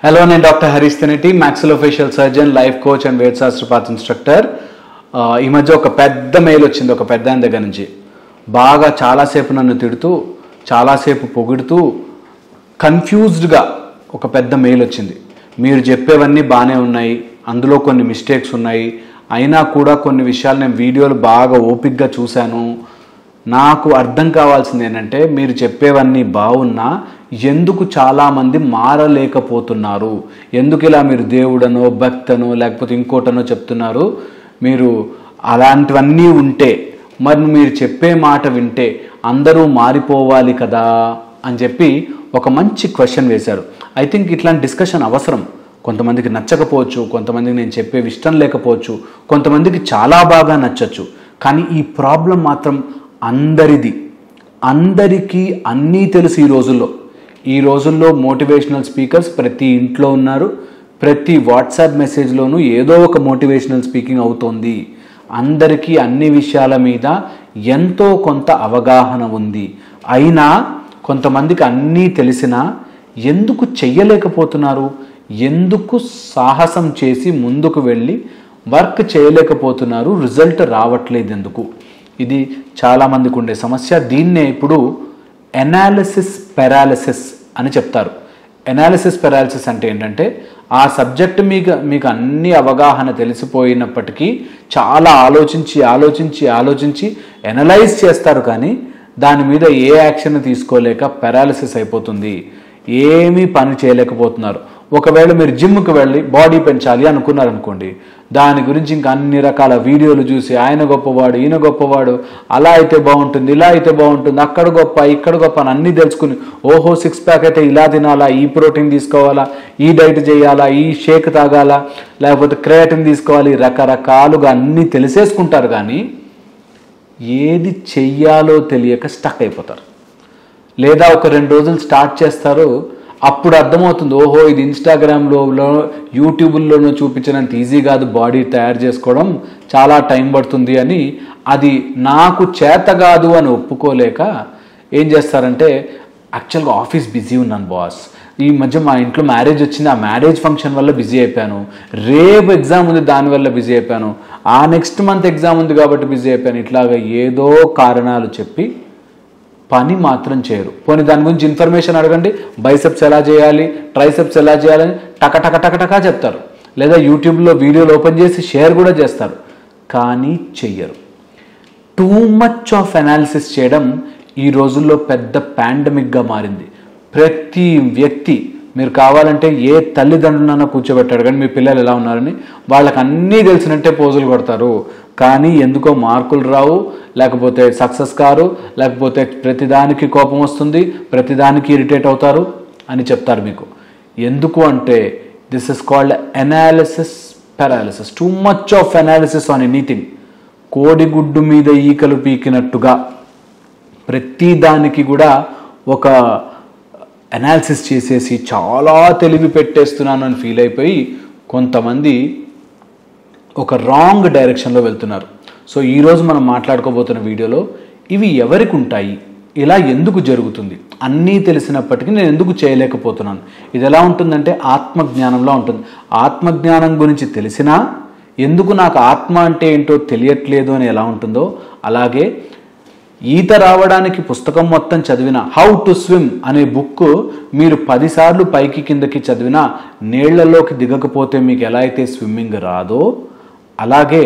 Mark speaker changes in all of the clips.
Speaker 1: Hello, నేను doctor Harish Teneti, maxillofacial surgeon, life coach and వేద శాస్త్రపాత్ instructor. ఈ మధ్య ఒక పెద్ద మెయిల్ వచ్చింది ఒక పెద్ద ఆయన దగ్గర నుంచి. బాగా చాలాసేపు నన్ను తిడుతూ, చాలాసేపు పొగుడుతూ, కన్ఫ్యూజ్డ్గా ఒక పెద్ద మెయిల్ వచ్చింది. మీరు చెప్పేవన్నీ బాగానే ఉన్నాయి, అందులో కొన్ని మిస్టేక్స్ ఉన్నాయి, అయినా కూడా కొన్ని విషయాలు నేను వీడియోలు బాగా ఓపిక్గా చూశాను. నాకు అర్థం కావాల్సింది ఏంటంటే, మీరు చెప్పేవన్నీ బాగున్నా ఎందుకు చాలామంది మారలేకపోతున్నారు, ఎందుకు ఇలా మీరు దేవుడనో భక్తనో లేకపోతే ఇంకోటనో చెప్తున్నారు. మీరు అలాంటివన్నీ ఉంటే మరి మీరు చెప్పే మాట వింటే అందరూ మారిపోవాలి కదా అని చెప్పి ఒక మంచి క్వశ్చన్ వేశారు. ఐ థింక్ ఇట్లాంటి డిస్కషన్ అవసరం. కొంతమందికి నచ్చకపోవచ్చు, కొంతమందికి నేను చెప్పేవి ఇష్టం లేకపోవచ్చు, కొంతమందికి చాలా బాగా నచ్చచ్చు. కానీ ఈ ప్రాబ్లం మాత్రం అందరిది. అందరికీ అన్నీ తెలుసు. ఈ రోజుల్లో మోటివేషనల్ స్పీకర్స్ ప్రతి ఇంట్లో ఉన్నారు. ప్రతి వాట్సాప్ మెసేజ్లోనూ ఏదో ఒక మోటివేషనల్ స్పీకింగ్ అవుతోంది. అందరికీ అన్ని విషయాల మీద ఎంతో కొంత అవగాహన ఉంది. అయినా కొంతమందికి అన్నీ తెలిసినా ఎందుకు చెయ్యలేకపోతున్నారు, ఎందుకు సాహసం చేసి ముందుకు వెళ్ళి వర్క్ చేయలేకపోతున్నారు, రిజల్ట్ రావట్లేదు ఎందుకు? ఇది చాలామందికి ఉండే సమస్య. దీన్నే ఇప్పుడు ఎనాలిసిస్ పారాలిసిస్ అని చెప్తారు. ఎనాలిసిస్ పారాలిసిస్ అంటే ఏంటంటే, ఆ సబ్జెక్ట్ మీకు అన్ని అవగాహన తెలిసిపోయినప్పటికీ చాలా ఆలోచించి ఎనలైజ్ చేస్తారు, కానీ దాని మీద ఏ యాక్షన్ తీసుకోలేక పారాలిసిస్ అయిపోతుంది. ఏమీ పని చేయలేకపోతున్నారు. ఒకవేళ మీరు జిమ్కి వెళ్ళి బాడీ పెంచాలి అనుకున్నారనుకోండి, దాని గురించి ఇంకా అన్ని రకాల వీడియోలు చూసి ఆయన గొప్పవాడు, ఈయన గొప్పవాడు, అలా అయితే బాగుంటుంది, ఇలా అయితే బాగుంటుంది, అక్కడ గొప్ప ఇక్కడ గొప్ప అని అన్నీ తెలుసుకుని, ఓహో 6 ప్యాక్ అయితే ఇలా తినాలా, ఈ ప్రోటీన్ తీసుకోవాలా, ఈ డైట్ చేయాలా, ఈ షేక్ తాగాలా, లేకపోతే క్రియాటిన్ తీసుకోవాలి, రకరకాలుగా అన్నీ తెలిసేసుకుంటారు. కానీ ఏది చెయ్యాలో తెలియక స్టక్ అయిపోతారు. లేదా ఒక 2 రోజులు స్టార్ట్ చేస్తారు, అప్పుడు అర్థమవుతుంది, ఓహో ఇది ఇన్స్టాగ్రామ్లో యూట్యూబ్లోనూ చూపించినంత ఈజీ కాదు బాడీ తయారు చేసుకోవడం, చాలా టైం పడుతుంది అని. అది నాకు చేత కాదు అని ఒప్పుకోలేక ఏం చేస్తారంటే, యాక్చువల్గా ఆఫీస్ బిజీ ఉన్నాను బాస్, ఈ మధ్య మా ఇంట్లో మ్యారేజ్ వచ్చింది, ఆ మ్యారేజ్ ఫంక్షన్ వల్ల బిజీ అయిపోయాను, రేపు ఎగ్జామ్ ఉంది దానివల్ల బిజీ అయిపోయాను, ఆ నెక్స్ట్ మంత్ ఎగ్జామ్ ఉంది కాబట్టి బిజీ అయిపోయాను, ఇట్లాగా ఏదో కారణాలు చెప్పి పని మాత్రం చేయరు. పోనీ దాని గురించి ఇన్ఫర్మేషన్ అడగండి, బైసెప్స్ ఎలా చేయాలి, ట్రైసెప్స్ ఎలా చేయాలని టక చెప్తారు. లేదా యూట్యూబ్లో వీడియోలు ఓపెన్ చేసి షేర్ కూడా చేస్తారు, కానీ చెయ్యరు. టూ మచ్ ఆఫ్ అనాలిసిస్ చేయడం ఈ రోజుల్లో పెద్ద పాండమిక్గా మారింది. ప్రతి వ్యక్తి, మీరు కావాలంటే ఏ తల్లిదండ్రులన్నా కూర్చోబెట్టాడు కానీ మీ పిల్లలు ఎలా ఉన్నారని, వాళ్ళకి అన్నీ తెలిసినట్టే పోజులు కొడతారు, కానీ ఎందుకో మార్కులు రావు, లేకపోతే సక్సెస్ కారు, లేకపోతే ప్రతిదానికి కోపం వస్తుంది, ప్రతిదానికి ఇరిటేట్ అవుతారు అని చెప్తారు మీకు. ఎందుకు అంటే this is called analysis paralysis. Too much of analysis on anything. కోడిగుడ్డు మీద ఈకలు పీకినట్టుగా ప్రతి దానికి కూడా ఒక అనాలిసిస్ చేసేసి చాలా తెలివి పెట్టేస్తున్నాను అని ఫీల్ అయిపోయి కొంతమంది ఒక రాంగ్ డైరెక్షన్లో వెళ్తున్నారు. సో ఈరోజు మనం మాట్లాడుకోబోతున్న వీడియోలో ఇవి ఎవరికి ఉంటాయి, ఇలా ఎందుకు జరుగుతుంది, అన్నీ తెలిసినప్పటికీ నేను ఎందుకు చేయలేకపోతున్నాను, ఇది ఎలా ఉంటుందంటే ఆత్మజ్ఞానంలో ఉంటుంది. ఆత్మజ్ఞానం గురించి తెలిసినా ఎందుకు నాకు ఆత్మ అంటే ఏంటో తెలియట్లేదు అని ఎలా ఉంటుందో, అలాగే ఈత రావడానికి పుస్తకం మొత్తం చదివిన, హౌ టు స్విమ్ అనే బుక్ మీరు 10 సార్లు పైకి కిందకి చదివినా నీళ్లలోకి దిగకపోతే మీకు ఎలా అయితే స్విమ్మింగ్ రాదో, అలాగే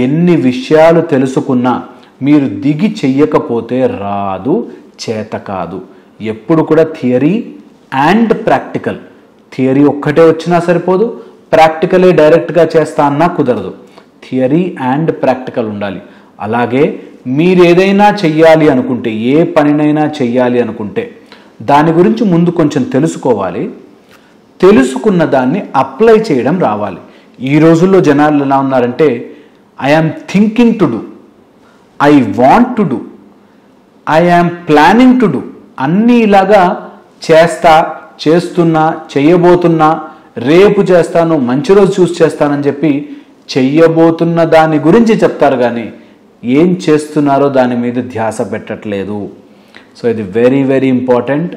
Speaker 1: ఎన్ని విషయాలు తెలుసుకున్నా మీరు దిగి చెయ్యకపోతే రాదు, చేత కాదు. ఎప్పుడు కూడా థియరీ అండ్ ప్రాక్టికల్. థియరీ ఒక్కటే వచ్చినా సరిపోదు, ప్రాక్టికలే డైరెక్ట్గా చేస్తా అన్నా కుదరదు. థియరీ అండ్ ప్రాక్టికల్ ఉండాలి. అలాగే మీరు ఏదైనా చెయ్యాలి అనుకుంటే, ఏ పనినైనా చెయ్యాలి అనుకుంటే దాని గురించి ముందు కొంచెం తెలుసుకోవాలి. తెలుసుకున్న దాన్ని అప్లై చేయడం రావాలి. ఈ రోజుల్లో జనాలు ఎలా ఉన్నారంటే, I am thinking to do, I want to do, I am planning to do, అన్నీ ఇలాగా చేస్తున్నా, చెయ్యబోతున్నా, రేపు చేస్తాను, మంచి రోజు చూసి చేస్తానని చెప్పి చెయ్యబోతున్న దాని గురించి చెప్తారు, కానీ ఏం చేస్తున్నారో దాని మీద ధ్యాస పెట్టట్లేదు. సో ఇది వెరీ వెరీ ఇంపార్టెంట్.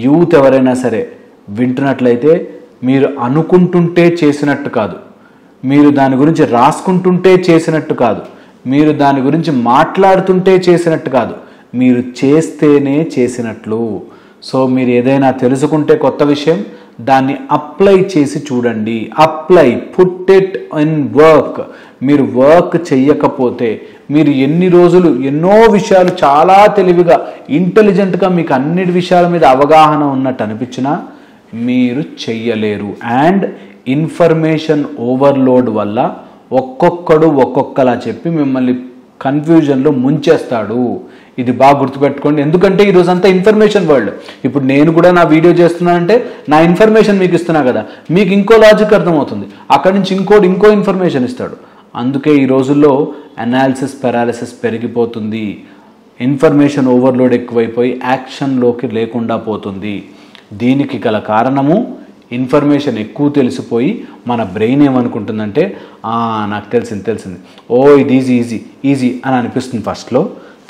Speaker 1: యూత్ ఎవరైనా సరే వింటున్నట్లయితే మీరు అనుకుంటుంటే చేసినట్టు కాదు, మీరు దాని గురించి రాసుకుంటుంటే చేసినట్టు కాదు, మీరు దాని గురించి మాట్లాడుతుంటే చేసినట్టు కాదు, మీరు చేస్తేనే చేసినట్లు. సో మీరు ఏదైనా తెలుసుకుంటే కొత్త విషయం, దాన్ని అప్లై చేసి చూడండి. Apply, put it in work. మీరు వర్క్ చెయ్యకపోతే మీరు ఎన్ని రోజులు ఎన్నో విషయాలు చాలా తెలివిగా ఇంటెలిజెంట్గా మీకు అన్నిటి విషయాల మీద అవగాహన ఉన్నట్టు అనిపించినా మీరు చెయ్యలేరు. అండ్ ఇన్ఫర్మేషన్ ఓవర్లోడ్ వల్ల ఒక్కొక్కడు ఒక్కొక్కలా చెప్పి మిమ్మల్ని కన్ఫ్యూజన్లో ముంచేస్తాడు. ఇది బాగా గుర్తుపెట్టుకోండి. ఎందుకంటే ఈరోజు అంతా ఇన్ఫర్మేషన్ వరల్డ్. ఇప్పుడు నేను కూడా నా వీడియో చేస్తున్నానంటే నా ఇన్ఫర్మేషన్ మీకు ఇస్తున్నా కదా, మీకు ఇంకో లాజిక్ అర్థమవుతుంది, అక్కడి నుంచి ఇంకో ఇన్ఫర్మేషన్ ఇస్తాడు. అందుకే ఈ రోజుల్లో అనాలిసిస్ పారాలిసిస్ పెరిగిపోతుంది, ఇన్ఫర్మేషన్ ఓవర్లోడ్ ఎక్కువైపోయి యాక్షన్లోకి లేకుండా పోతుంది. దీనికి గల కారణము ఇన్ఫర్మేషన్ ఎక్కువ తెలిసిపోయి మన బ్రెయిన్ ఏమనుకుంటుందంటే నాకు తెలిసింది, ఓ ఇది ఈజీ అని అనిపిస్తుంది ఫస్ట్లో.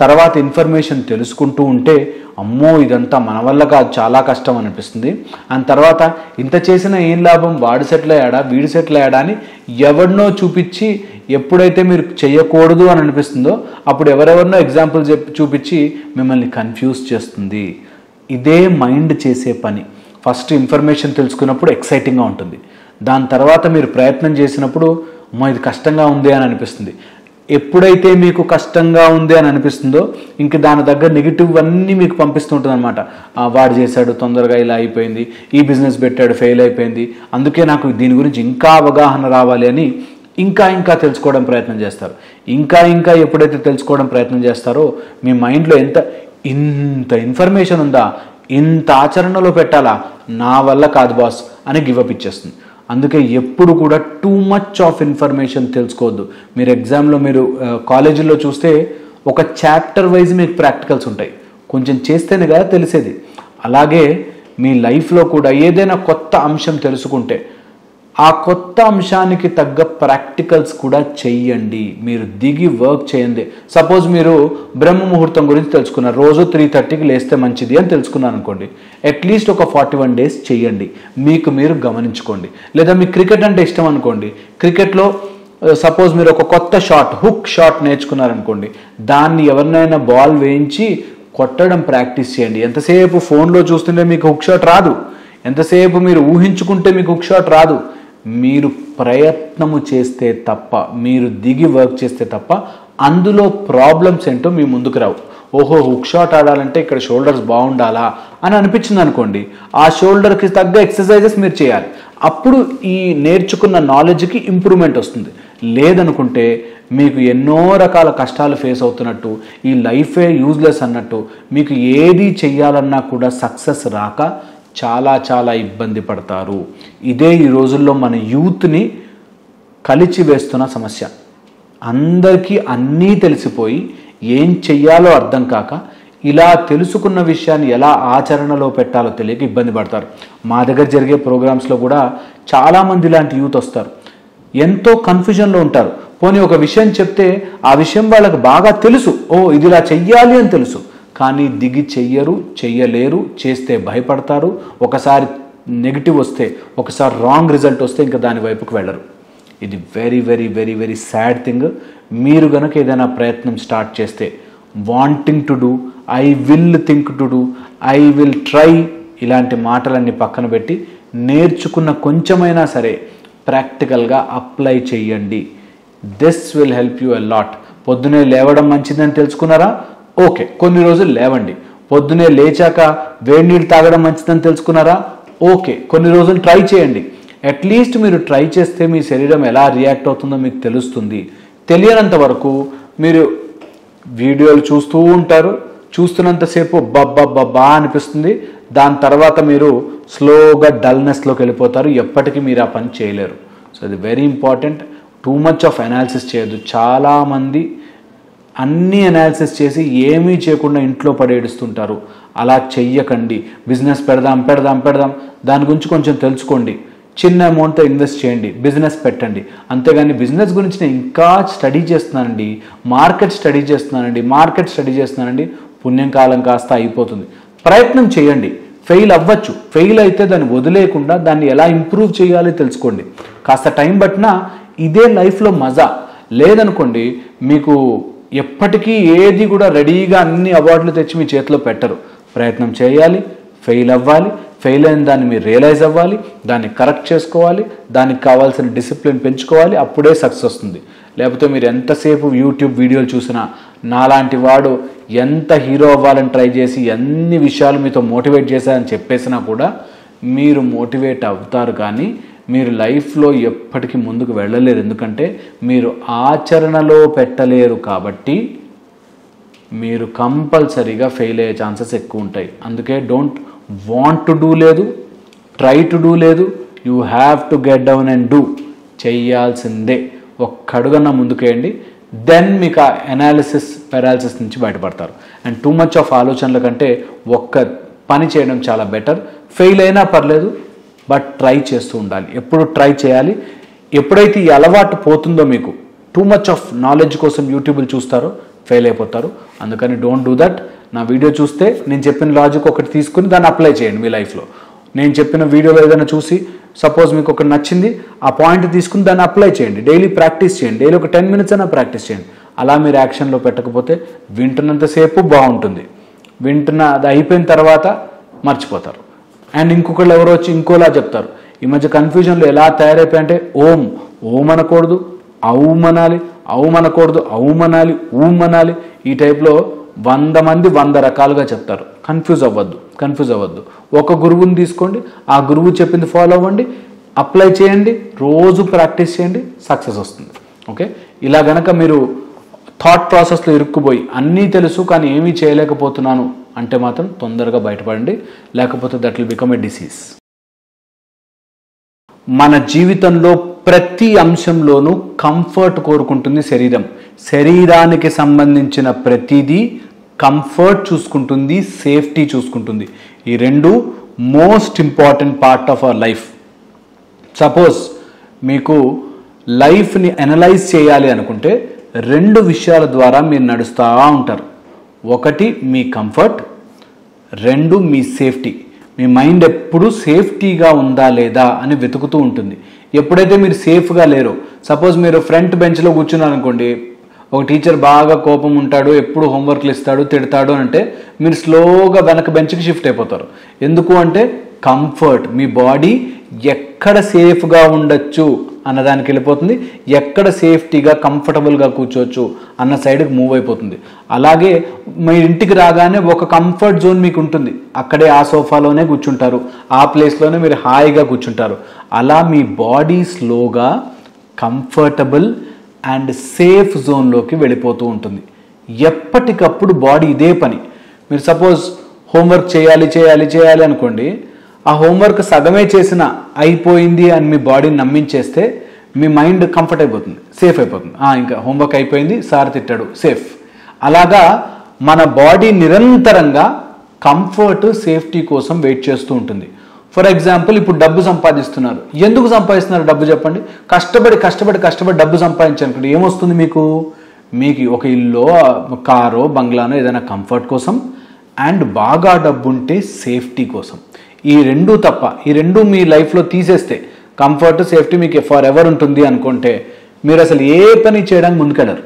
Speaker 1: తర్వాత ఇన్ఫర్మేషన్ తెలుసుకుంటూ ఉంటే అమ్మో ఇదంతా మన వల్ల కాదు, చాలా కష్టం అనిపిస్తుంది. అండ్ తర్వాత ఇంత చేసినా ఏం లాభం, వాడు సెటిల్ అయ్యాడా వీడు సెటిల్ అయ్యాడా అని ఎవరినో చూపించి, ఎప్పుడైతే మీరు చేయకూడదు అని అనిపిస్తుందో అప్పుడు ఎవరెవరినో ఎగ్జాంపుల్ చూపించి మిమ్మల్ని కన్ఫ్యూజ్ చేస్తుంది. ఇదే మైండ్ చేసే పని. ఫస్ట్ ఇన్ఫర్మేషన్ తెలుసుకున్నప్పుడు ఎక్సైటింగ్గా ఉంటుంది, దాని తర్వాత మీరు ప్రయత్నం చేసినప్పుడు అమ్మో ఇది కష్టంగా ఉంది అని అనిపిస్తుంది. ఎప్పుడైతే మీకు కష్టంగా ఉంది అని అనిపిస్తుందో ఇంక దాని దగ్గర నెగిటివ్ అన్నీ మీకు పంపిస్తుంటుంది అనమాట. వాడు చేశాడు తొందరగా ఇలా అయిపోయింది, ఈ బిజినెస్ పెట్టాడు ఫెయిల్ అయిపోయింది, అందుకే నాకు దీని గురించి ఇంకా అవగాహన రావాలి అని ఇంకా తెలుసుకోవడం ప్రయత్నం చేస్తారు. ఇంకా ఎప్పుడైతే తెలుసుకోవడం ప్రయత్నం చేస్తారో మీ మైండ్లో ఇంత ఇన్ఫర్మేషన్ ఉందా, ఇంత ఆచరణలో పెట్టాలా, నా వల్ల కాదు బాస్ అని గివప్ ఇచ్చేస్తుంది. అందుకే ఎప్పుడు కూడా టూ మచ్ ఆఫ్ ఇన్ఫర్మేషన్ తెలుసుకోవద్దు. మీరు ఎగ్జామ్లో మీరు కాలేజీలో చూస్తే ఒక చాప్టర్ వైజ్ మీకు ప్రాక్టికల్స్ ఉంటాయి, కొంచెం చేస్తేనే కదా తెలిసేది. అలాగే మీ లైఫ్లో కూడా ఏదైనా కొత్త అంశం తెలుసుకుంటే ఆ కొత్త అంశానికి తగ్గ ప్రాక్టికల్స్ కూడా చెయ్యండి. మీరు దిగి వర్క్ చేయండి. సపోజ్ మీరు బ్రహ్మ ముహూర్తం గురించి తెలుసుకున్నారు, రోజు 3:30కి లేస్తే మంచిది అని తెలుసుకున్నారు అనుకోండి, అట్లీస్ట్ ఒక 41 days చెయ్యండి, మీకు మీరు గమనించుకోండి. లేదా మీకు క్రికెట్ అంటే ఇష్టం అనుకోండి, క్రికెట్లో సపోజ్ మీరు ఒక కొత్త హుక్ షాట్ నేర్చుకున్నారనుకోండి, దాన్ని ఎవరినైనా బాల్ వేయించి కొట్టడం ప్రాక్టీస్ చేయండి. ఎంతసేపు ఫోన్లో చూస్తుంటే మీకు హుక్ షాట్ రాదు, ఎంతసేపు మీరు ఊహించుకుంటే మీకు హుక్ షాట్ రాదు. మీరు ప్రయత్నము చేస్తే తప్ప, మీరు దిగి వర్క్ చేస్తే తప్ప అందులో ప్రాబ్లమ్స్ ఏంటో మీ ముందుకు రావు. ఓహో హుక్ షాట్ ఆడాలంటే ఇక్కడ షోల్డర్స్ బాగుండాలా అని అనిపించింది అనుకోండి, ఆ షోల్డర్కి తగ్గ ఎక్సర్సైజెస్ మీరు చేయాలి. అప్పుడు ఈ నేర్చుకున్న నాలెడ్జ్కి ఇంప్రూవ్మెంట్ వస్తుంది. లేదనుకుంటే మీకు ఎన్నో రకాల కష్టాలు ఫేస్ అవుతున్నట్టు, ఈ లైఫే యూజ్లెస్ అన్నట్టు, మీకు ఏది చెయ్యాలన్నా కూడా సక్సెస్ రాక చాలా ఇబ్బంది పడతారు. ఇదే ఈ రోజుల్లో మన యూత్ని కలిచివేస్తున్న సమస్య. అందరికీ అన్నీ తెలిసిపోయి ఏం చెయ్యాలో అర్థం కాక ఇలా తెలుసుకున్న విషయాన్ని ఎలా ఆచరణలో పెట్టాలో తెలియక ఇబ్బంది పడతారు. మా దగ్గర జరిగే ప్రోగ్రామ్స్లో కూడా చాలామంది ఇలాంటి యూత్ వస్తారు, ఎంతో కన్ఫ్యూజన్లో ఉంటారు. పోనీ ఒక విషయం చెప్తే ఆ విషయం వాళ్ళకి బాగా తెలుసు, ఓ ఇది ఇలా చెయ్యాలి అని తెలుసు, కానీ దిగి చెయ్యలేరు, చేస్తే భయపడతారు. ఒకసారి నెగిటివ్ వస్తే, ఒకసారి రాంగ్ రిజల్ట్ వస్తే ఇంకా దాని వైపుకు వెళ్ళరు. ఇది వెరీ సాడ్ థింగ్. మీరు కనుక ఏదైనా ప్రయత్నం స్టార్ట్ చేస్తే wanting to do, I will think to do, I will try, ఇలాంటి మాటలన్నీ పక్కన పెట్టి నేర్చుకున్న కొంచెమైనా సరే ప్రాక్టికల్గా అప్లై చేయండి. This will help you a lot. పొద్దునే లేవడం మంచిదని తెలుసుకున్నారా, ఓకే కొన్ని రోజులు లేవండి. పొద్దునే లేచాక వేడి నీళ్ళు తాగడం మంచిదని తెలుసుకున్నారా, ఓకే కొన్ని రోజులు ట్రై చేయండి. అట్లీస్ట్ మీరు ట్రై చేస్తే మీ శరీరం ఎలా రియాక్ట్ అవుతుందో మీకు తెలుస్తుంది. తెలియనంత వరకు మీరు వీడియోలు చూస్తూ ఉంటారు, చూస్తున్నంతసేపు బబ్బా అనిపిస్తుంది, దాని తర్వాత మీరు స్లోగా డల్నెస్లోకి వెళ్ళిపోతారు, ఎప్పటికీ మీరు ఆ పని చేయలేరు. సో ఇది very important. Too much of analysis చేయొద్దు. చాలామంది అన్నీ అనాలిసిస్ చేసి ఏమీ చేయకుండా ఇంట్లో పడేడుస్తుంటారు. అలా చెయ్యకండి. బిజినెస్ పెడదాం దాని గురించి కొంచెం తెలుసుకోండి, చిన్న అమౌంట్తో ఇన్వెస్ట్ చేయండి, బిజినెస్ పెట్టండి. అంతేగాని బిజినెస్ గురించి నేను ఇంకా స్టడీ చేస్తున్నానండి, మార్కెట్ స్టడీ చేస్తున్నానండి, పుణ్యం కాలం కాస్త అయిపోతుంది. ప్రయత్నం చేయండి, ఫెయిల్ అవ్వచ్చు. ఫెయిల్ అయితే దాన్ని వదిలేయకుండా దాన్ని ఎలా ఇంప్రూవ్ చేయాలి తెలుసుకోండి. కాస్త టైం పట్టినా ఇదే లైఫ్లో మజా. లేదనుకోండి మీకు ఎప్పటికీ ఏది కూడా రెడీగా అన్ని అవార్డులు తెచ్చి మీ చేతిలో పెట్టరు. ప్రయత్నం చేయాలి, ఫెయిల్ అవ్వాలి, ఫెయిల్ అయిన దాన్ని మీరు రియలైజ్ అవ్వాలి, దాన్ని కరెక్ట్ చేసుకోవాలి, దానికి కావాల్సిన డిసిప్లిన్ పెంచుకోవాలి, అప్పుడే సక్సెస్ వస్తుంది. లేకపోతే మీరు ఎంతసేపు యూట్యూబ్ వీడియోలు చూసినా, నాలాంటి వాడు ఎంత హీరో అవ్వాలని ట్రై చేసి ఎన్ని విషయాలు మీతో మోటివేట్ చేశారని చెప్పేసినా కూడా మీరు మోటివేట్ అవుతారు, కానీ మీరు లైఫ్లో ఎప్పటికీ ముందుకు వెళ్ళలేరు. ఎందుకంటే మీరు ఆచరణలో పెట్టలేరు. కాబట్టి మీరు కంపల్సరీగా ఫెయిల్ అయ్యే ఛాన్సెస్ ఎక్కువ ఉంటాయి. అందుకే డోంట్ వాంట్ టు డూ లేదు, ట్రై టు డూ లేదు, you have to get down and do. చెయ్యాల్సిందే. ఒక్క అడుగన్నా ముందుకేయండి. దెన్ మీకు ఆ ఎనాలిసిస్ పెరాలిసిస్ నుంచి బయటపడతారు. అండ్ టూ మచ్ ఆఫ్ ఆలోచనల కంటే ఒక్క పని చేయడం చాలా బెటర్. ఫెయిల్ అయినా పర్లేదు, బట్ ట్రై చేస్తూ ఉండాలి. ఎప్పుడు ట్రై చేయాలి. ఎప్పుడైతే ఈ అలవాటు పోతుందో, మీకు టూ మచ్ ఆఫ్ నాలెడ్జ్ కోసం యూట్యూబ్లు చూస్తారో ఫెయిల్ అయిపోతారు. అందుకని డోంట్ డూ దట్. నా వీడియో చూస్తే నేను చెప్పిన లాజిక్ ఒకటి తీసుకుని దాన్ని అప్లై చేయండి మీ లైఫ్లో. నేను చెప్పిన వీడియోలో ఏదైనా చూసి సపోజ్ మీకు ఒకటి నచ్చింది, ఆ పాయింట్ తీసుకుని దాన్ని అప్లై చేయండి. డైలీ ప్రాక్టీస్ చేయండి. డైలీ ఒక 10 minutes అయినా ప్రాక్టీస్ చేయండి. అలా మీరు యాక్షన్లో పెట్టకపోతే వింటున్నంతసేపు బాగుంటుంది, అది అయిపోయిన తర్వాత మర్చిపోతారు. అండ్ ఇంకొకళ్ళు ఎవరో వచ్చి ఇంకోలా చెప్తారు. ఈ మధ్య కన్ఫ్యూజన్లో ఎలా తయారైపోయాయంటే ఓం అనకూడదు, అవుమనాలి, అవుమనకూడదు, అవుమనాలి, ఊమనాలి. ఈ టైప్లో 100 మంది 100 రకాలుగా చెప్తారు. కన్ఫ్యూజ్ అవ్వద్దు. ఒక గురువుని తీసుకోండి, ఆ గురువు చెప్పింది ఫాలో అవ్వండి, అప్లై చేయండి, రోజు ప్రాక్టీస్ చేయండి, సక్సెస్ వస్తుంది. ఓకే, ఇలా గనక మీరు థాట్ ప్రాసెస్లో ఇరుక్కుపోయి అన్నీ తెలుసు కానీ ఏమీ చేయలేకపోతున్నాను అంటే మాత్రం తొందరగా బయటపడండి. లేకపోతే that will become a disease. మన జీవితంలో ప్రతి అంశంలోనూ కంఫర్ట్ కోరుకుంటుంది శరీరం. శరీరానికి సంబంధించిన ప్రతిదీ కంఫర్ట్ చూసుకుంటుంది, సేఫ్టీ చూసుకుంటుంది. ఈ రెండు most important part of our life. Suppose మీకు లైఫ్ని అనలైజ్ చేయాలి అనుకుంటే 2 విషయాల ద్వారా మీరు నడుస్తూ ఉంటారు. ఒకటి మీ కంఫర్ట్, 2 మీ సేఫ్టీ. మీ మైండ్ ఎప్పుడు సేఫ్టీగా ఉందా లేదా అని వెతుకుతూ ఉంటుంది. ఎప్పుడైతే మీరు సేఫ్గా లేరో, సపోజ్ మీరు ఫ్రంట్ బెంచ్లో కూర్చున్నారు అనుకోండి, ఒక టీచర్ బాగా కోపం ఉంటాడు, ఎప్పుడు హోంవర్క్లు ఇస్తాడు, తిడతాడు అంటే మీరు స్లోగా వెనక బెంచ్కి షిఫ్ట్ అయిపోతారు. ఎందుకు అంటే కంఫర్ట్. మీ బాడీ ఎక్కడ సేఫ్గా ఉండొచ్చు అన్నదానికి వెళ్ళిపోతుంది, ఎక్కడ సేఫ్టీగా కంఫర్టబుల్గా కూర్చోవచ్చు అన్న సైడ్కి మూవ్ అయిపోతుంది. అలాగే మీ ఇంటికి రాగానే ఒక కంఫర్ట్ జోన్ మీకు ఉంటుంది, అక్కడే ఆ సోఫాలోనే కూర్చుంటారు, ఆ ప్లేస్లోనే మీరు హాయిగా కూర్చుంటారు. అలా మీ బాడీ స్లోగా కంఫర్టబుల్ అండ్ సేఫ్ జోన్లోకి వెళ్ళిపోతూ ఉంటుంది. ఎప్పటికప్పుడు బాడీ ఇదే పని. మీరు సపోజ్ హోంవర్క్ చేయాలి అనుకోండి, ఆ హోంవర్క్ సగమే చేసిన అయిపోయింది అని మీ బాడీని నమ్మించేస్తే మీ మైండ్ కంఫర్ట్ అయిపోతుంది, సేఫ్ అయిపోతుంది. ఇంకా హోంవర్క్ అయిపోయింది, సార్ తిట్టాడు, సేఫ్. అలాగా మన బాడీ నిరంతరంగా కంఫర్ట్, సేఫ్టీ కోసం వెయిట్ చేస్తూ ఉంటుంది. ఫర్ ఎగ్జాంపుల్, ఇప్పుడు డబ్బు సంపాదిస్తున్నారు. ఎందుకు సంపాదిస్తున్నారు డబ్బు చెప్పండి? కష్టపడి డబ్బు సంపాదించాలనుకోండి, ఏమొస్తుంది మీకు ఒక ఇల్లు, కారో, బంగ్లానో ఏదైనా కంఫర్ట్ కోసం, అండ్ బాగా డబ్బు ఉంటే సేఫ్టీ కోసం. ఈ 2 తప్ప, ఈ 2 మీ లైఫ్లో తీసేస్తే కంఫర్ట్, సేఫ్టీ మీకు ఫర్ ఎవర్ ఉంటుంది అనుకుంటే మీరు అసలు ఏ పని చేయడానికి ముందుకెళ్ళరు.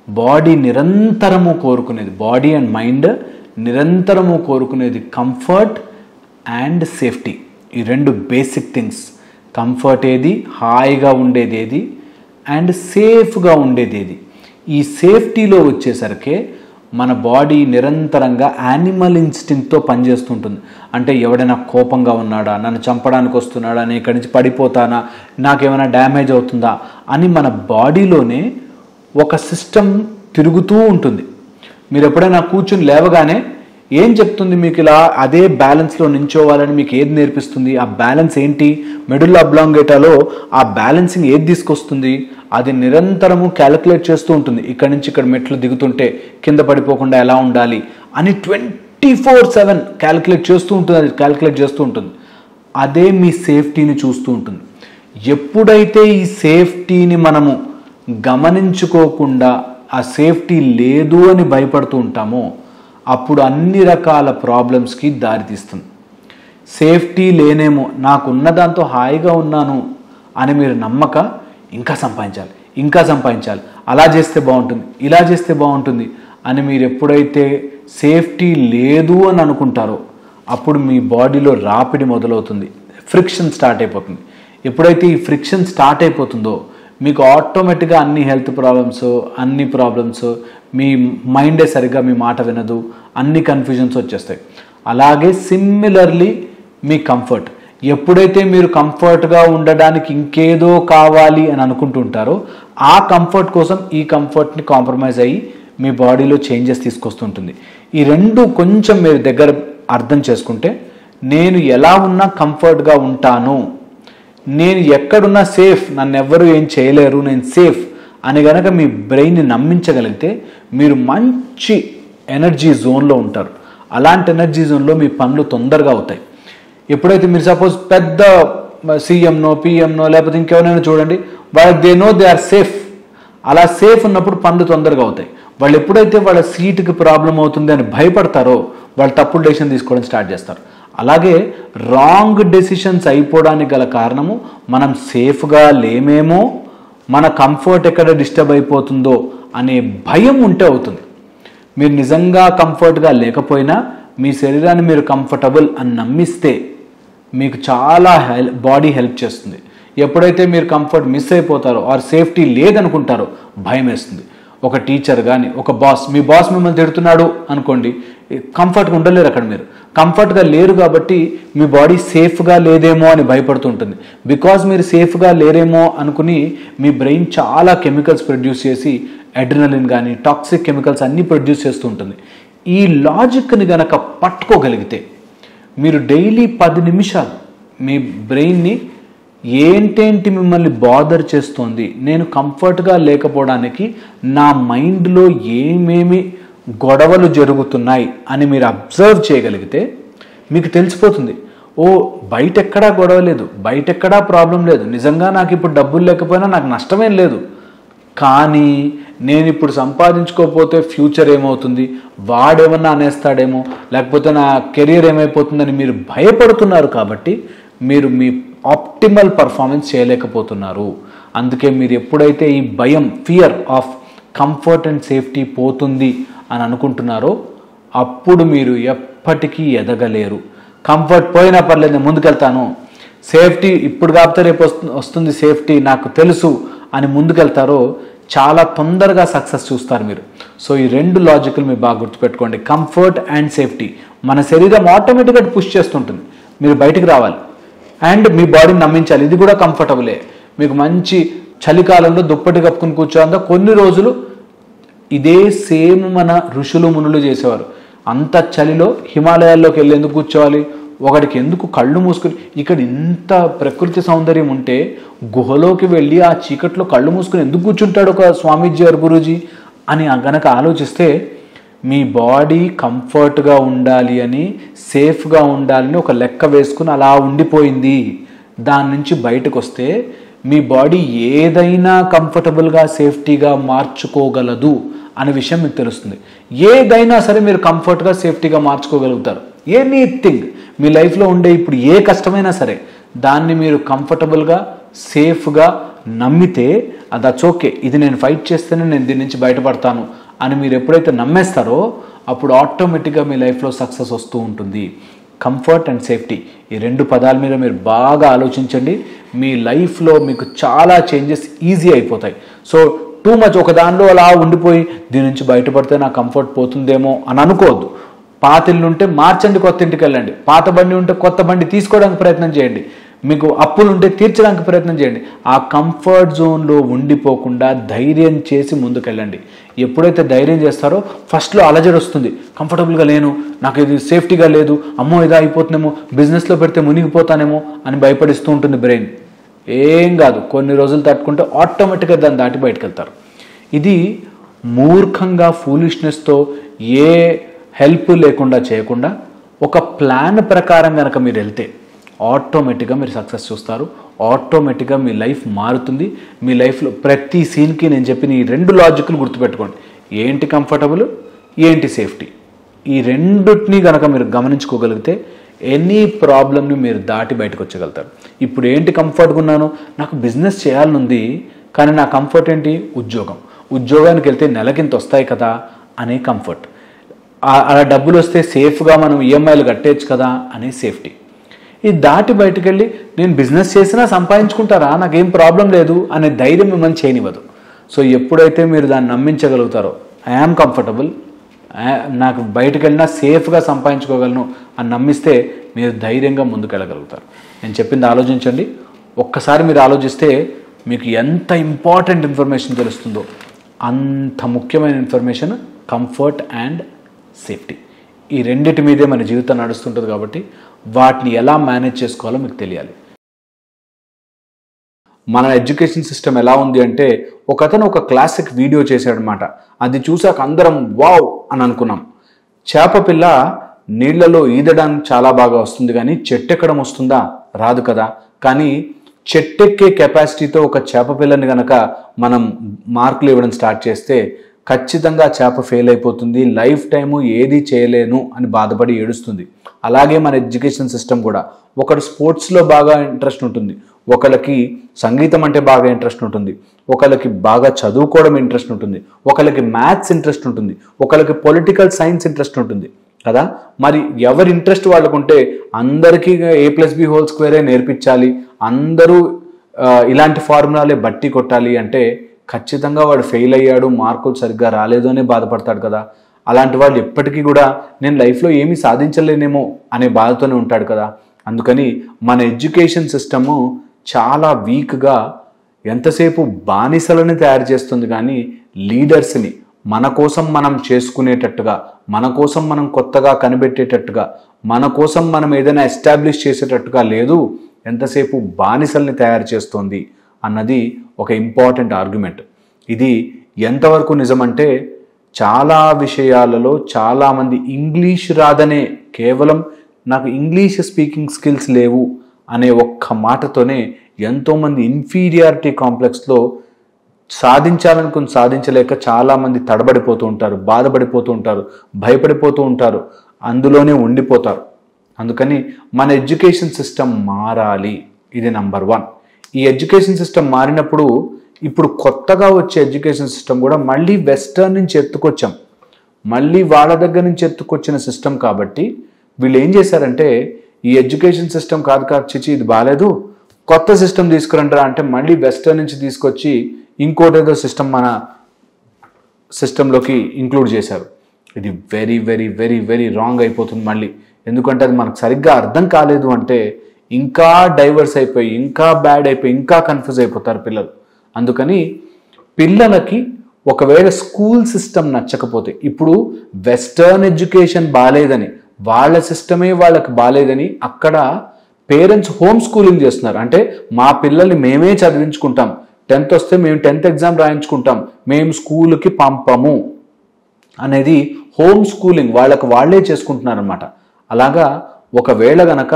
Speaker 1: బాడీ నిరంతరము కోరుకునేది, బాడీ అండ్ మైండ్ నిరంతరము కోరుకునేది కంఫర్ట్ అండ్ సేఫ్టీ. ఈ 2 బేసిక్ థింగ్స్. కంఫర్ట్ ఏది, హాయిగా ఉండేది ఏది, అండ్ సేఫ్గా ఉండేది ఏది. ఈ సేఫ్టీలో వచ్చేసరికి మన బాడీ నిరంతరంగా యానిమల్ ఇన్స్టింక్ట్తో పనిచేస్తుంటుంది. అంటే ఎవడైనా కోపంగా ఉన్నాడా, నన్ను చంపడానికి వస్తున్నాడా, నేను ఇక్కడి నుంచి పడిపోతానా, నాకేమైనా డ్యామేజ్ అవుతుందా అని మన బాడీలోనే ఒక సిస్టమ్ తిరుగుతూ ఉంటుంది. మీరు ఎప్పుడైనా కూర్చుని లేవగానే ఏం చెప్తుంది మీకు? ఇలా అదే బ్యాలెన్స్లో నించోవాలని మీకు ఏది నేర్పిస్తుంది? ఆ బ్యాలెన్స్ ఏంటి? మెడుల్లా అబ్లాంగేటాలో ఆ బ్యాలెన్సింగ్ ఏది తీసుకొస్తుంది? అది నిరంతరము క్యాలిక్యులేట్ చేస్తూ ఉంటుంది. ఇక్కడ నుంచి ఇక్కడ మెట్లు దిగుతుంటే కింద పడిపోకుండా ఎలా ఉండాలి అని 24/7 క్యాలిక్యులేట్ చేస్తూ ఉంటుంది. అదే మీ సేఫ్టీని చూస్తూ ఉంటుంది. ఎప్పుడైతే ఈ సేఫ్టీని మనము గమనించుకోకుండా ఆ సేఫ్టీ లేదు అని భయపడుతూ ఉంటామో అప్పుడు అన్ని రకాల ప్రాబ్లమ్స్కి దారితీస్తుంది. సేఫ్టీ లేనేమో, నాకు ఉన్నదాంతో హాయిగా ఉన్నాను అని మీరు నమ్మక ఇంకా సంపాదించాలి, అలా చేస్తే బాగుంటుంది, ఇలా చేస్తే బాగుంటుంది అని మీరు ఎప్పుడైతే సేఫ్టీ లేదు అని అనుకుంటారో అప్పుడు మీ బాడీలో రాపిడి మొదలవుతుంది, ఫ్రిక్షన్ స్టార్ట్ అయిపోతుంది. ఎప్పుడైతే ఈ ఫ్రిక్షన్ స్టార్ట్ అయిపోతుందో మీకు ఆటోమేటిక్గా అన్ని హెల్త్ ప్రాబ్లమ్స్, మీ మైండే సరిగ్గా మీ మాట వినదు, అన్ని కన్ఫ్యూజన్స్ వచ్చేస్తాయి. అలాగే సిమిలర్లీ మీ కంఫర్ట్, ఎప్పుడైతే మీరు కంఫర్ట్గా ఉండడానికి ఇంకేదో కావాలి అని అనుకుంటుంటారో ఆ కంఫర్ట్ కోసం ఈ కంఫర్ట్ని కాంప్రమైజ్ అయ్యి మీ బాడీలో చేంజెస్ తీసుకొస్తుంటుంది. ఈ రెండు కొంచెం మీరు దగ్గర అర్థం చేసుకుంటే, నేను ఎలా ఉన్నా కంఫర్ట్గా ఉంటాను, నేను ఎక్కడున్నా సేఫ్, నన్ను ఎవ్వరూ ఏం చేయలేరు, నేను సేఫ్ అని కనుక మీ బ్రెయిన్ని నమ్మించగలిగితే మీరు మంచి ఎనర్జీ జోన్లో ఉంటారు. అలాంటి ఎనర్జీ జోన్లో మీ పనులు తొందరగా అవుతాయి. ఎప్పుడైతే మీరు సపోజ్ పెద్ద సీఎంనో పిఎంనో లేకపోతే ఇంకెవరైనా చూడండి, వాళ్ళకి they know they are safe. అలా సేఫ్ ఉన్నప్పుడు పనులు తొందరగా అవుతాయి. వాళ్ళు ఎప్పుడైతే వాళ్ళ సీటుకి ప్రాబ్లం అవుతుంది అని భయపడతారో వాళ్ళు తప్పుడు డెసిషన్ తీసుకోవడం స్టార్ట్ చేస్తారు. అలాగే రాంగ్ డెసిషన్స్ అయిపోవడానికి గల కారణము మనం సేఫ్గా లేమేమో, మన కంఫర్ట్ ఎక్కడ డిస్టర్బ్ అయిపోతుందో అనే భయం ఉంటే అవుతుంది. మీరు నిజంగా కంఫర్ట్గా లేకపోయినా మీ శరీరాన్ని మీరు కంఫర్టబుల్ అని నమ్మిస్తే మీకు చాలా బాడీ హెల్ప్ చేస్తుంది. ఎప్పుడైతే మీరు కంఫర్ట్ మిస్ అయిపోతారో ఆర్ సేఫ్టీ లేదనుకుంటారో భయం వేస్తుంది. ఒక టీచర్ కానీ ఒక బాస్, మీ బాస్ మిమ్మల్ని తిడుతున్నాడు అనుకోండి, కంఫర్ట్గా ఉండలేరు. అక్కడ మీరు కంఫర్ట్గా లేరు కాబట్టి మీ బాడీ సేఫ్గా లేదేమో అని భయపడుతుంటుంది. బికాజ్ మీరు సేఫ్గా లేరేమో అనుకుని మీ బ్రెయిన్ చాలా కెమికల్స్ ప్రొడ్యూస్ చేసి అడ్రినలిన్ కానీ టాక్సిక్ కెమికల్స్ అన్నీ ప్రొడ్యూస్ చేస్తూ ఉంటుంది. ఈ లాజిక్ని గనక పట్టుకోగలిగితే మీరు డైలీ 10 నిమిషాలు మీ బ్రెయిన్ని ఏంటేంటి మిమ్మల్ని బాదర్ చేస్తోంది, నేను కంఫర్ట్గా లేకపోవడానికి నా మైండ్లో ఏమేమి గొడవలు జరుగుతున్నాయి అని మీరు అబ్జర్వ్ చేయగలిగితే మీకు తెలిసిపోతుంది, ఓ బయట ఎక్కడా గొడవ లేదు, బయట ఎక్కడా ప్రాబ్లం లేదు, నిజంగా నాకు ఇప్పుడు డబ్బులు లేకపోయినా నాకు నష్టమేం లేదు, కానీ నేను ఇప్పుడు సంపాదించుకోకపోతే ఫ్యూచర్ ఏమవుతుంది, వాడేమన్నా అనేస్తాడేమో, లేకపోతే నా కెరియర్ ఏమైపోతుందని మీరు భయపడుతున్నారు. కాబట్టి మీరు మీ ఆప్టిమల్ పర్ఫార్మెన్స్ చేయలేకపోతున్నారు. అందుకే మీరు ఎప్పుడైతే ఈ భయం, fear of comfort and safety పోతుంది అని అనుకుంటున్నారో అప్పుడు మీరు ఎప్పటికీ ఎదగలేరు. కంఫర్ట్ పోయినా పర్లేదు, నేను ముందుకెళ్తాను, సేఫ్టీ ఇప్పుడు కాకపోతే రేపు వస్తుంది సేఫ్టీ నాకు తెలుసు అని ముందుకెళ్తారో చాలా తొందరగా సక్సెస్ చూస్తారు మీరు. సో ఈ రెండు లాజికల్ మీరు బాగా గుర్తుపెట్టుకోండి. కంఫర్ట్ అండ్ సేఫ్టీ మన శరీరం ఆటోమేటిక్గా పుష్ చేస్తుంటుంది, మీరు బయటికి రావాలి అండ్ మీ బాడీని నమ్మించాలి, ఇది కూడా కంఫర్టబులే. మీకు మంచి చలికాలంలో దుప్పటి కప్పుకుని కూర్చోందా కొన్ని రోజులు ఇదే సేమ్ మన ఋషులు మునులు చేసేవారు. అంత చలిలో హిమాలయాల్లోకి వెళ్ళి ఎందుకు కూర్చోవాలి, ఒకడికి ఎందుకు కళ్ళు మూసుకుని, ఇక్కడ ఇంత ప్రకృతి సౌందర్యం ఉంటే గుహలోకి వెళ్ళి ఆ చీకట్లో కళ్ళు మూసుకుని ఎందుకు కూర్చుంటాడు ఒక స్వామీజీ గారు గురూజీ అని గనక ఆలోచిస్తే మీ బాడీ కంఫర్ట్గా ఉండాలి అని, సేఫ్గా ఉండాలని ఒక లెక్క వేసుకుని అలా ఉండిపోయింది. దాని నుంచి బయటకు వస్తే మీ బాడీ ఏదైనా కంఫర్టబుల్గా సేఫ్టీగా మార్చుకోగలదు అనే విషయం మీకు తెలుస్తుంది. ఏదైనా సరే మీరు కంఫర్ట్గా సేఫ్టీగా మార్చుకోగలుగుతారు. ఎనీథింగ్ మీ లైఫ్లో ఉండే ఇప్పుడు ఏ కష్టమైనా సరే దాన్ని మీరు కంఫర్టబుల్గా సేఫ్గా నమ్మితే దట్స్ ఓకే, ఇది నేను ఫైట్ చేస్తేనే నేను దీని నుంచి బయటపడతాను అని మీరు ఎప్పుడైతే నమ్మేస్తారో అప్పుడు ఆటోమేటిక్గా మీ లైఫ్లో సక్సెస్ వస్తూ ఉంటుంది. కంఫర్ట్ అండ్ సేఫ్టీ ఈ రెండు పదాల మీద మీరు బాగా ఆలోచించండి. మీ లైఫ్లో మీకు చాలా చేంజెస్ ఈజీ అయిపోతాయి. సో టూ మచ్ ఒక దానిలో అలా ఉండిపోయి దీని నుంచి బయటపడితే నా కంఫర్ట్ పోతుందేమో అని అనుకోవద్దు. పాత ఇల్లు ఉంటే మార్చండి, కొత్త ఇంటికి వెళ్ళండి. పాత బండి ఉంటే కొత్త బండి తీసుకోవడానికి ప్రయత్నం చేయండి. మీకు అప్పులు ఉంటే తీర్చడానికి ప్రయత్నం చేయండి. ఆ కంఫర్ట్ జోన్లో ఉండిపోకుండా ధైర్యం చేసి ముందుకెళ్ళండి. ఎప్పుడైతే ధైర్యం చేస్తారో ఫస్ట్లో అలజడి వస్తుంది, కంఫర్టబుల్గా లేను, నాకు ఇది సేఫ్టీగా లేదు, అమ్మో ఇదా అయిపోతుందేమో, బిజినెస్లో పెడితే మునిగిపోతానేమో అని భయపడిస్తూ ఉంటుంది బ్రెయిన్. ఏం కాదు, కొన్ని రోజులు తట్టుకుంటే ఆటోమేటిక్గా దాన్ని దాటి బయటకు వెళ్తారు. ఇది మూర్ఖంగా ఫూలిష్నెస్తో ఏ హెల్ప్ లేకుండా చేయకుండా ఒక ప్లాన్ ప్రకారం కనుక మీరు వెళ్తే ఆటోమేటిక్గా మీరు సక్సెస్ చూస్తారు. ఆటోమేటిక్గా మీ లైఫ్ మారుతుంది. మీ లైఫ్లో ప్రతి సీన్కి నేను చెప్పిన ఈ రెండు లాజిక్లు గుర్తుపెట్టుకోండి. ఏంటి కంఫర్టబుల్, ఏంటి సేఫ్టీ, ఈ రెండుని కనుక మీరు గమనించుకోగలిగితే ఎనీ ప్రాబ్లమ్ని మీరు దాటి బయటకు వచ్చగలుగుతారు. ఇప్పుడు ఏంటి కంఫర్ట్గా ఉన్నాను, నాకు బిజినెస్ చేయాలని ఉంది, కానీ నా కంఫర్ట్ ఏంటి, ఉద్యోగానికి వెళ్తే నెలకింత వస్తాయి కదా అనే కంఫర్ట్, అలా డబ్బులు వస్తే సేఫ్గా మనం ఈఎంఐలు కట్టేయచ్చు కదా అనే సేఫ్టీ. ఇది దాటి బయటకు వెళ్ళి నేను బిజినెస్ చేసినా సంపాదించుకుంటారా, నాకేం ప్రాబ్లం లేదు అనే ధైర్యం మిమ్మల్ని చేయనివ్వదు. సో ఎప్పుడైతే మీరు దాన్ని నమ్మించగలుగుతారో, ఐఆమ్ కంఫర్టబుల్, నాకు బయటకు వెళ్ళినా సేఫ్గా సంపాదించుకోగలను అని నమ్మిస్తే మీరు ధైర్యంగా ముందుకెళ్ళగలుగుతారు. నేను చెప్పింది ఆలోచించండి. ఒక్కసారి మీరు ఆలోచిస్తే మీకు ఎంత ఇంపార్టెంట్ ఇన్ఫర్మేషన్ తెలుస్తుందో. అంత ముఖ్యమైన ఇన్ఫర్మేషన్ కంఫర్ట్ అండ్ సేఫ్టీ. ఈ రెండిటి మీదే మన జీవితం నడుస్తుంటుంది కాబట్టి వాటిని ఎలా మేనేజ్ చేసుకోవాలో మీకు తెలియాలి. మన ఎడ్యుకేషన్ సిస్టమ్ ఎలా ఉంది అంటే, ఒకతను ఒక క్లాసిక్ వీడియో చేశాడనమాట. అది చూసాక అందరం వావ్ అని అనుకున్నాం. చేప పిల్ల నీళ్లలో ఈదడానికి చాలా బాగా వస్తుంది, కానీ చెట్టెక్కడం వస్తుందా, రాదు కదా. కానీ చెట్టెక్కే కెపాసిటీతో ఒక చేప పిల్లని కనుక మనం మార్కులు ఇవ్వడం స్టార్ట్ చేస్తే ఖచ్చితంగా చేప ఫెయిల్ అయిపోతుంది, లైఫ్ టైము ఏది చేయలేను అని బాధపడి ఏడుస్తుంది. అలాగే మన ఎడ్యుకేషన్ సిస్టమ్ కూడా, ఒకడు స్పోర్ట్స్లో బాగా ఇంట్రెస్ట్ ఉంటుంది, ఒకళ్ళకి సంగీతం అంటే బాగా ఇంట్రెస్ట్ ఉంటుంది, ఒకళ్ళకి బాగా చదువుకోవడం ఇంట్రెస్ట్ ఉంటుంది, ఒకళ్ళకి మ్యాథ్స్ ఇంట్రెస్ట్ ఉంటుంది, ఒకళ్ళకి పొలిటికల్ సైన్స్ ఇంట్రెస్ట్ ఉంటుంది కదా. మరి ఎవరి ఇంట్రెస్ట్ వాళ్ళకుంటే అందరికీ A+B² నేర్పించాలి, అందరూ ఇలాంటి ఫార్ములాలే బట్టి కొట్టాలి అంటే ఖచ్చితంగా వాడు ఫెయిల్ అయ్యాడు, మార్కులు సరిగ్గా రాలేదు అనే బాధపడతాడు కదా. అలాంటి వాళ్ళు ఎప్పటికీ కూడా నేను లైఫ్లో ఏమీ సాధించలేనేమో అనే బాధతోనే ఉంటాడు కదా. అందుకని మన ఎడ్యుకేషన్ సిస్టము చాలా వీక్గా ఎంతసేపు బానిసలని తయారు చేస్తుంది, కానీ లీడర్స్ని మన కోసం మనం చేసుకునేటట్టుగా, మన కోసం మనం కొత్తగా కనిపెట్టేటట్టుగా, మన కోసం మనం ఏదైనా ఎస్టాబ్లిష్ చేసేటట్టుగా లేదు, ఎంతసేపు బానిసల్ని తయారు చేస్తుంది అన్నది ఒక ఇంపార్టెంట్ ఆర్గ్యుమెంట్. ఇది ఎంతవరకు నిజమంటే, చాలా విషయాలలో చాలామంది ఇంగ్లీష్ రాదనే, కేవలం నాకు ఇంగ్లీష్ స్పీకింగ్ స్కిల్స్ లేవు అనే ఒక్క మాటతోనే ఎంతోమంది ఇన్ఫీరియారిటీ కాంప్లెక్స్లో సాధించాలనుకుని సాధించలేక చాలామంది తడబడిపోతూ ఉంటారు, బాధపడిపోతూ ఉంటారు, భయపడిపోతూ ఉంటారు, అందులోనే ఉండిపోతారు. అందుకని మన ఎడ్యుకేషన్ సిస్టమ్ మారాలి. ఇది నెంబర్ 1. ఈ ఎడ్యుకేషన్ సిస్టమ్ మారినప్పుడు ఇప్పుడు కొత్తగా వచ్చే ఎడ్యుకేషన్ సిస్టమ్ కూడా మళ్ళీ వెస్టర్న్ నుంచి ఎత్తుకొచ్చాం, మళ్ళీ వాళ్ళ దగ్గర నుంచి ఎత్తుకొచ్చిన సిస్టమ్ కాబట్టి వీళ్ళు ఏం చేశారంటే, ఈ ఎడ్యుకేషన్ సిస్టమ్ కాదు చిచి ఇది బాగాలేదు, కొత్త సిస్టమ్ తీసుకురంటారా అంటే మళ్ళీ వెస్టర్న్ నుంచి తీసుకొచ్చి ఇంకోటేదో సిస్టమ్ మన సిస్టంలోకి ఇంక్లూడ్ చేశారు. ఇది very very very very wrong అయిపోతుంది మళ్ళీ. ఎందుకంటే అది మనకు సరిగ్గా అర్థం కాలేదు అంటే ఇంకా డైవర్స్ అయిపోయి, ఇంకా బ్యాడ్ అయిపోయి, ఇంకా కన్ఫ్యూజ్ అయిపోతారు పిల్లలు. అందుకని పిల్లలకి ఒకవేళ స్కూల్ సిస్టమ్ నచ్చకపోతే, ఇప్పుడు వెస్టర్న్ ఎడ్యుకేషన్ బాగాలేదని, వాళ్ళ సిస్టమే వాళ్ళకి బాగాలేదని అక్కడ పేరెంట్స్ హోమ్ స్కూలింగ్ చేస్తున్నారు. అంటే మా పిల్లల్ని మేమే చదివించుకుంటాం, 10th వస్తే మేము 10th ఎగ్జామ్ రాయించుకుంటాం, మేము స్కూల్కి పంపము అనేది హోమ్ స్కూలింగ్ వాళ్ళకి వాళ్ళే చేసుకుంటున్నారు అన్నమాట. అలాగా ఒకవేళ గనక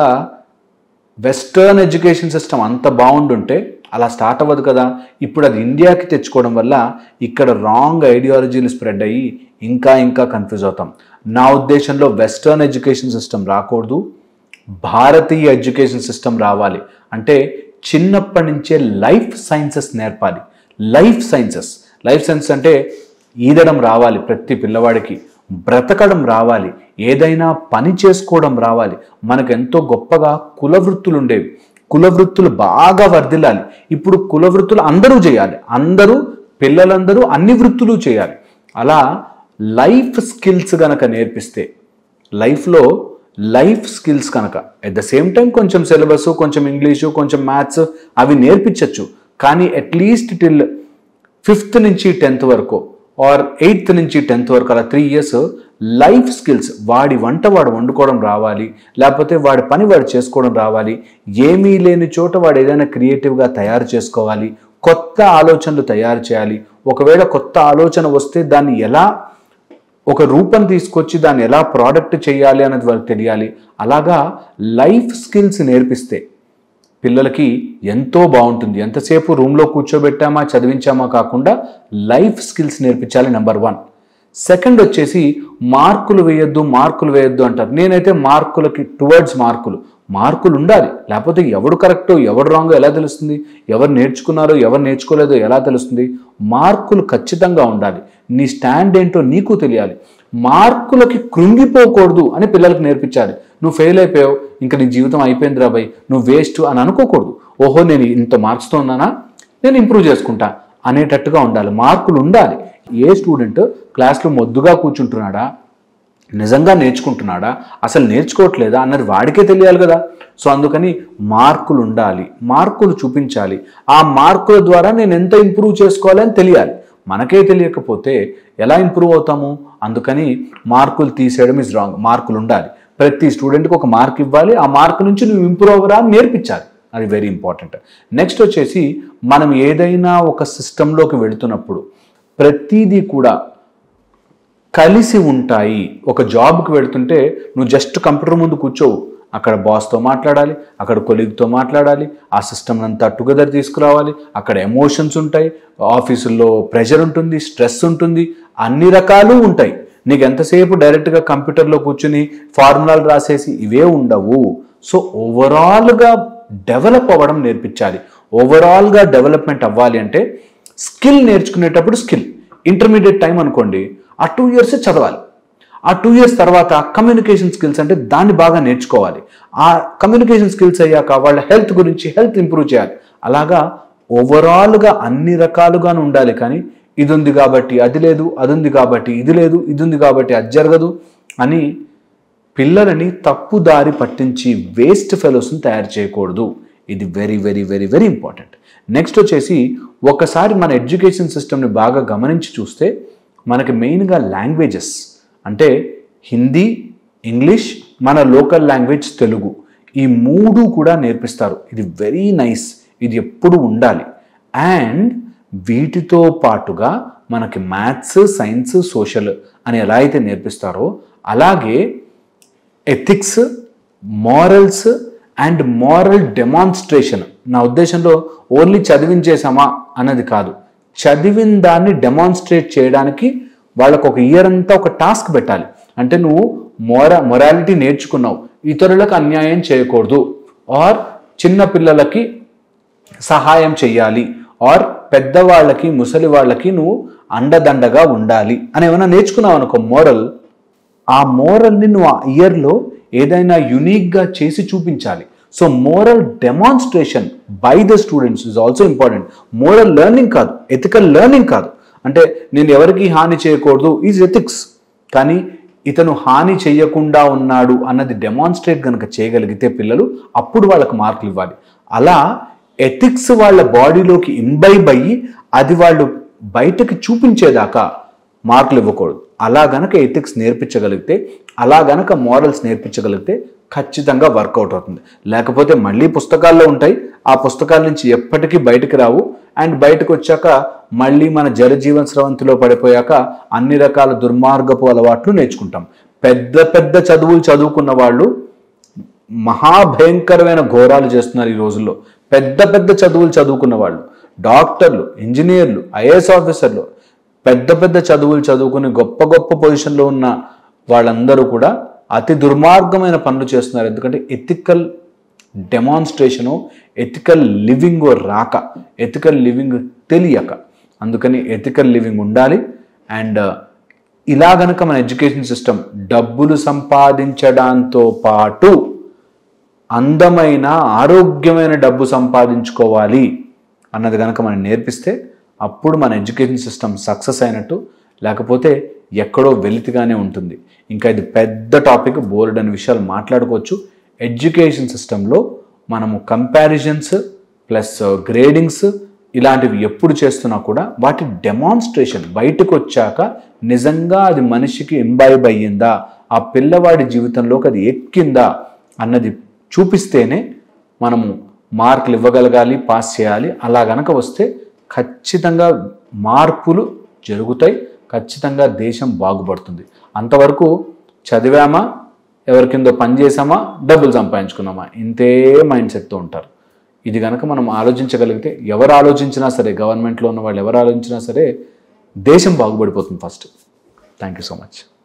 Speaker 1: వెస్టర్న్ ఎడ్యుకేషన్ సిస్టమ్ అంత బాగుండుంటే అలా స్టార్ట్ అవ్వదు కదా. ఇప్పుడు అది ఇండియాకి తెచ్చుకోవడం వల్ల ఇక్కడ రాంగ్ ఐడియాలజీలు స్ప్రెడ్ అయ్యి ఇంకా ఇంకా కన్ఫ్యూజ్ అవుతాం. నా ఉద్దేశంలో వెస్టర్న్ ఎడ్యుకేషన్ సిస్టమ్ రాకూడదు, భారతీయ ఎడ్యుకేషన్ సిస్టమ్ రావాలి. అంటే చిన్నప్పటి నుంచే లైఫ్ సైన్సెస్ నేర్పాలి. లైఫ్ సైన్సెస్ అంటే ఈదడం రావాలి ప్రతి పిల్లవాడికి, బ్రతకడం రావాలి, ఏదైనా పని చేసుకోవడం రావాలి. మనకు ఎంతో గొప్పగా కులవృత్తులు ఉండేవి, కులవృత్తులు బాగా వర్ధిల్లాలి. ఇప్పుడు కులవృత్తులు అందరూ చేయాలి, పిల్లలందరూ అన్ని వృత్తులు చేయాలి. అలా లైఫ్ స్కిల్స్ కనుక నేర్పిస్తే, లైఫ్లో లైఫ్ స్కిల్స్ కనుక ఎట్ ద సేమ్ టైం కొంచెం సిలబస్, కొంచెం ఇంగ్లీషు, కొంచెం మ్యాథ్స్ అవి నేర్పించవచ్చు. కానీ అట్లీస్ట్ టిల్ 5th నుంచి 10th వరకు ఆర్ 8th నుంచి 10th వరకు అలా 3 years లైఫ్ స్కిల్స్, వాడి వంట వాడు వండుకోవడం రావాలి, లేకపోతే వాడి పని వాడు చేసుకోవడం రావాలి, ఏమీ లేని చోట వాడు ఏదైనా క్రియేటివ్గా తయారు చేసుకోవాలి, కొత్త ఆలోచనలు తయారు చేయాలి. ఒకవేళ కొత్త ఆలోచన వస్తే దాన్ని ఎలా ఒక రూపం తీసుకొచ్చి దాన్ని ఎలా ప్రోడక్ట్ చేయాలి అన్నది వాళ్ళకి తెలియాలి. అలాగా లైఫ్ స్కిల్స్ నేర్పిస్తే పిల్లలకి ఎంతో బాగుంటుంది. ఎంతసేపు రూమ్లో కూర్చోబెట్టామా చదివించామా కాకుండా లైఫ్ స్కిల్స్ నేర్పించాలి నెంబర్ 1. సెకండ్ వచ్చేసి మార్కులు వేయొద్దు అంటారు. నేనైతే మార్కులకి టువర్డ్స్ మార్కులు ఉండాలి. లేకపోతే ఎవడు కరెక్టో ఎవడు రాంగో ఎలా తెలుస్తుంది? ఎవరు నేర్చుకున్నారో ఎవరు నేర్చుకోలేదో ఎలా తెలుస్తుంది? మార్కులు ఖచ్చితంగా ఉండాలి. నీ స్టాండ్ ఏంటో నీకు తెలియాలి. మార్కులకి కృంగిపోకూడదు అని పిల్లలకు నేర్పించాలి. నువ్వు ఫెయిల్ అయిపోయావు, ఇంకా నీ జీవితం అయిపోయింది రాబాయ్, నువ్వు వేస్ట్ అని అనుకోకూడదు. ఓహో, నేను ఇంత మార్క్స్తో ఉన్నానా, నేను ఇంప్రూవ్ చేసుకుంటా అనేటట్టుగా ఉండాలి. మార్కులు ఉండాలి. ఏ స్టూడెంట్ క్లాస్లో మొద్దుగా కూర్చుంటున్నాడా, నిజంగా నేర్చుకుంటున్నాడా, అసలు నేర్చుకోవట్లేదా అన్నది వాడికే తెలియాలి కదా. సో అందుకని మార్కులు ఉండాలి, మార్కులు చూపించాలి. ఆ మార్కుల ద్వారా నేను ఎంత ఇంప్రూవ్ చేసుకోవాలని తెలియాలి. మనకే తెలియకపోతే ఎలా ఇంప్రూవ్ అవుతాము? అందుకని మార్కులు తీసేయడం ఇస్ రాంగ్. మార్కులు ఉండాలి. ప్రతి స్టూడెంట్కి ఒక మార్క్ ఇవ్వాలి. ఆ మార్క్ నుంచి నువ్వు ఇంప్రూవ్ అవ్వరా అని నేర్పించాలి. అది వెరీ ఇంపార్టెంట్. నెక్స్ట్ వచ్చేసి మనం ఏదైనా ఒక సిస్టంలోకి వెళుతున్నప్పుడు ప్రతిదీ కూడా కలిసి ఉంటాయి. ఒక జాబ్కి వెళుతుంటే నువ్వు జస్ట్ కంప్యూటర్ ముందు కూర్చోవు. అక్కడ బాస్తో మాట్లాడాలి, అక్కడ కొలీగ్తో మాట్లాడాలి, ఆ సిస్టమ్ అంతా టుగెదర్ తీసుకురావాలి. అక్కడ ఎమోషన్స్ ఉంటాయి, ఆఫీసుల్లో ప్రెషర్ ఉంటుంది, స్ట్రెస్ ఉంటుంది, అన్ని రకాలు ఉంటాయి. నీకు ఎంతసేపు డైరెక్ట్గా కంప్యూటర్లో కూర్చుని ఫార్ములాలు రాసేసి ఇవే ఉండవు. సో ఓవరాల్గా డెవలప్ అవ్వడం నేర్పించాలి. ఓవరాల్గా డెవలప్మెంట్ అవ్వాలి అంటే స్కిల్ నేర్చుకునేటప్పుడు ఇంటర్మీడియట్ టైం అనుకోండి, ఆ 2 years చదవాలి. ఆ 2 years తర్వాత కమ్యూనికేషన్ స్కిల్స్ అంటే దాన్ని బాగా నేర్చుకోవాలి. ఆ కమ్యూనికేషన్ స్కిల్స్ అయ్యాక వాళ్ళ హెల్త్ ఇంప్రూవ్ చేయాలి. అలాగా ఓవరాల్గా అన్ని రకాలుగాను ఉండాలి. కానీ ఇది ఉంది కాబట్టి అది లేదు, అది ఉంది కాబట్టి ఇది లేదు, ఇది ఉంది కాబట్టి అది జరగదు అని పిల్లలని తప్పుదారి పట్టించి వేస్ట్ ఫెలోస్ని తయారు చేయకూడదు. ఇది very very very very important. Next వచ్చేసి ఒకసారి మన ఎడ్యుకేషన్ సిస్టమ్ని బాగా గమనించి చూస్తే మనకి మెయిన్గా లాంగ్వేజెస్ అంటే హిందీ, ఇంగ్లీష్, మన లోకల్ లాంగ్వేజ్ తెలుగు, ఈ 3 కూడా నేర్పిస్తారు. ఇది వెరీ నైస్. ఇది ఎప్పుడు ఉండాలి. అండ్ వీటితో పాటుగా మనకి మ్యాథ్స్, సైన్స్, సోషల్ అని ఎలా అయితే నేర్పిస్తారో అలాగే ethics, morals and moral demonstration. నా ఉద్దేశంలో ఓన్లీ చదివించేసామా అన్నది కాదు, చదివిన దాన్ని డెమాన్స్ట్రేట్ చేయడానికి వాళ్ళకు ఒక ఇయర్ అంతా ఒక టాస్క్ పెట్టాలి. అంటే నువ్వు మొరాలిటీ నేర్చుకున్నావు, ఇతరులకు అన్యాయం చేయకూడదు, ఆర్ చిన్న పిల్లలకి సహాయం చెయ్యాలి, ఆర్ పెద్దవాళ్ళకి ముసలి వాళ్ళకి నువ్వు అండదండగా ఉండాలి అని ఏమైనా నేర్చుకున్నావు అనుకో మోరల్, ఆ మోరల్ని నువ్వు ఆ ఇయర్లో ఏదైనా యునిక్గా చేసి చూపించాలి. So moral demonstration by the students is also important. Moral learning కాదు, ఎథికల్ లెర్నింగ్ కాదు. అంటే నేను ఎవరికి హాని చేయకూడదు ఈజ్ ఎథిక్స్, కానీ ఇతను హాని చేయకుండా ఉన్నాడు అన్నది డెమాన్స్ట్రేట్ కనుక చేయగలిగితే పిల్లలు అప్పుడు వాళ్ళకు మార్కులు ఇవ్వాలి. అలా ఎథిక్స్ వాళ్ళ బాడీలోకి ఇంబైబ్ అయ్యి అది వాళ్ళు బయటకు చూపించేదాకా మార్కులు ఇవ్వకూడదు. అలా గనక ఎథిక్స్ నేర్పించగలిగితే, అలా గనక మారల్స్ నేర్పించగలిగితే ఖచ్చితంగా వర్కౌట్ అవుతుంది. లేకపోతే మళ్ళీ పుస్తకాల్లో ఉంటాయి, ఆ పుస్తకాల నుంచి ఎప్పటికీ బయటకు రావు. అండ్ బయటకు వచ్చాక మళ్ళీ మన జనజీవన స్రవంతిలో పడిపోయాక అన్ని రకాల దుర్మార్గపు అలవాట్లు నేర్చుకుంటాం. పెద్ద పెద్ద చదువులు చదువుకున్న వాళ్ళు మహాభయంకరమైన ఘోరాలు చేస్తున్నారు ఈ రోజుల్లో. పెద్ద పెద్ద చదువులు చదువుకున్న వాళ్ళు, డాక్టర్లు, ఇంజనీర్లు, ఐఏఎస్ ఆఫీసర్లు, పెద్ద పెద్ద చదువులు చదువుకుని గొప్ప గొప్ప పొజిషన్లో ఉన్న వాళ్ళందరూ కూడా అతి దుర్మార్గమైన పనులు చేస్తున్నారు. ఎందుకంటే ఎథికల్ డెమాన్స్ట్రేషను, ఎథికల్ లివింగ్ రాక, ఎథికల్ లివింగ్ తెలియక. అందుకని ఎథికల్ లివింగ్ ఉండాలి. అండ్ ఇలా గనక మన ఎడ్యుకేషన్ సిస్టమ్ డబ్బులు సంపాదించడంతో పాటు అందమైన ఆరోగ్యమైన డబ్బు సంపాదించుకోవాలి అన్నది కనుక మనం నేర్పిస్తే అప్పుడు మన ఎడ్యుకేషన్ సిస్టమ్ సక్సెస్ అయినట్టు, లేకపోతే ఎక్కడో వెలితిగానే ఉంటుంది. ఇంకా ఇది పెద్ద టాపిక్, బోర్డ్ అనే విషయాలు మాట్లాడుకోవచ్చు. ఎడ్యుకేషన్ సిస్టంలో మనము కంపారిజన్స్ ప్లస్ గ్రేడింగ్స్ ఇలాంటివి ఎప్పుడు చేస్తున్నా కూడా వాటి డెమాన్స్ట్రేషన్ బయటకు వచ్చాక నిజంగా అది మనిషికి ఇంబైబ్ అయ్యిందా, ఆ పిల్లవాడి జీవితంలోకి అది ఎక్కిందా అన్నది చూపిస్తేనే మనము మార్కులు ఇవ్వగలగాలి, పాస్ చేయాలి. అలా గనక వస్తే ఖచ్చితంగా మార్పులు జరుగుతాయి, ఖచ్చితంగా దేశం బాగుపడుతుంది. అంతవరకు చదివామా, ఎవరి కిందో పని చేసామా, డబ్బులు సంపాదించుకున్నామా, ఇంతే మైండ్ సెట్తో ఉంటారు. ఇది కనుక మనం ఆలోచించగలిగితే, ఎవరు ఆలోచించినా సరే, గవర్నమెంట్లో ఉన్న వాళ్ళు ఎవరు ఆలోచించినా సరే దేశం బాగుపడిపోతుంది first. Thank you so much.